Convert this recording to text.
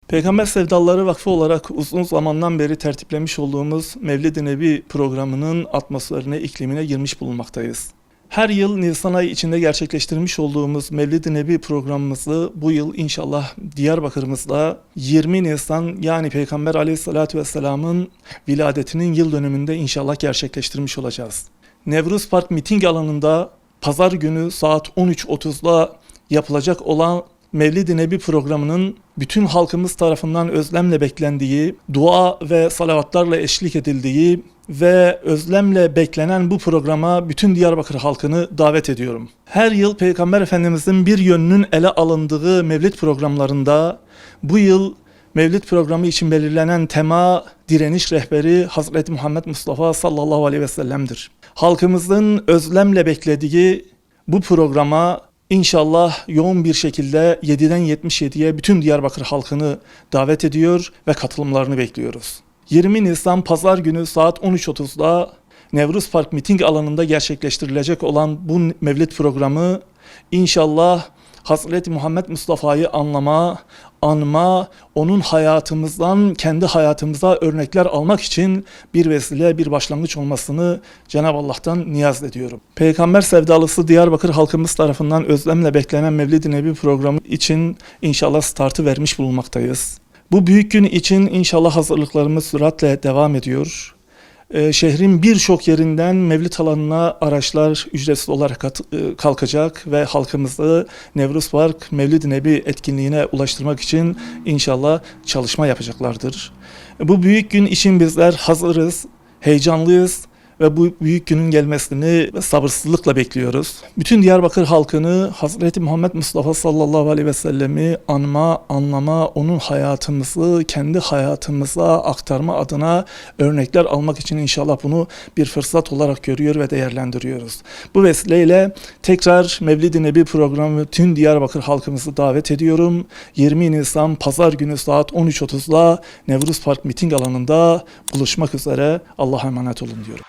Peygamber Sevdaları Vakfı olarak uzun zamandan beri tertiplemiş olduğumuz Mevlid-i Nebi programının atmosferine, iklimine girmiş bulunmaktayız. Her yıl Nisan ayı içinde gerçekleştirmiş olduğumuz Mevlid-i Nebi programımızı bu yıl inşallah Diyarbakır'ımızda 20 Nisan yani Peygamber Aleyhisselatü Vesselam'ın viladetinin yıl dönümünde inşallah gerçekleştirmiş olacağız. Nevruz Park miting alanında pazar günü saat 13.30'da yapılacak olan Mevlid-i Nebi programının bütün halkımız tarafından özlemle beklendiği, dua ve salavatlarla eşlik edildiği ve özlemle beklenen bu programa bütün Diyarbakır halkını davet ediyorum. Her yıl Peygamber Efendimizin bir yönünün ele alındığı mevlid programlarında bu yıl mevlid programı için belirlenen tema, direniş rehberi Hazreti Muhammed Mustafa sallallahu aleyhi ve sellem'dir. Halkımızın özlemle beklediği bu programa İnşallah yoğun bir şekilde 7'den 77'ye bütün Diyarbakır halkını davet ediyor ve katılımlarını bekliyoruz. 20 Nisan Pazar günü saat 13.30'da Nevruz Park miting alanında gerçekleştirilecek olan bu mevlid programı inşallah Hazreti Muhammed Mustafa'yı anma, onun hayatımızdan kendi hayatımıza örnekler almak için bir vesile, bir başlangıç olmasını Cenab-ı Allah'tan niyaz ediyorum. Peygamber sevdalısı Diyarbakır halkımız tarafından özlemle beklenen Mevlid-i Nebi programı için inşallah startı vermiş bulunmaktayız. Bu büyük gün için inşallah hazırlıklarımız süratle devam ediyor. Şehrin birçok yerinden mevlid alanına araçlar ücretsiz olarak kalkacak ve halkımızı Nevruz Park Mevlid-i Nebi etkinliğine ulaştırmak için inşallah çalışma yapacaklardır. Bu büyük gün için bizler hazırız, heyecanlıyız ve bu büyük günün gelmesini sabırsızlıkla bekliyoruz. Bütün Diyarbakır halkını Hazreti Muhammed Mustafa sallallahu aleyhi ve sellemi anlama, onun hayatımızı kendi hayatımıza aktarma adına örnekler almak için inşallah bunu bir fırsat olarak görüyor ve değerlendiriyoruz. Bu vesileyle tekrar Mevlid-i Nebi programı tüm Diyarbakır halkımızı davet ediyorum. 20 Nisan Pazar günü saat 13.30'da Nevruz Park miting alanında buluşmak üzere. Allah'a emanet olun diyorum.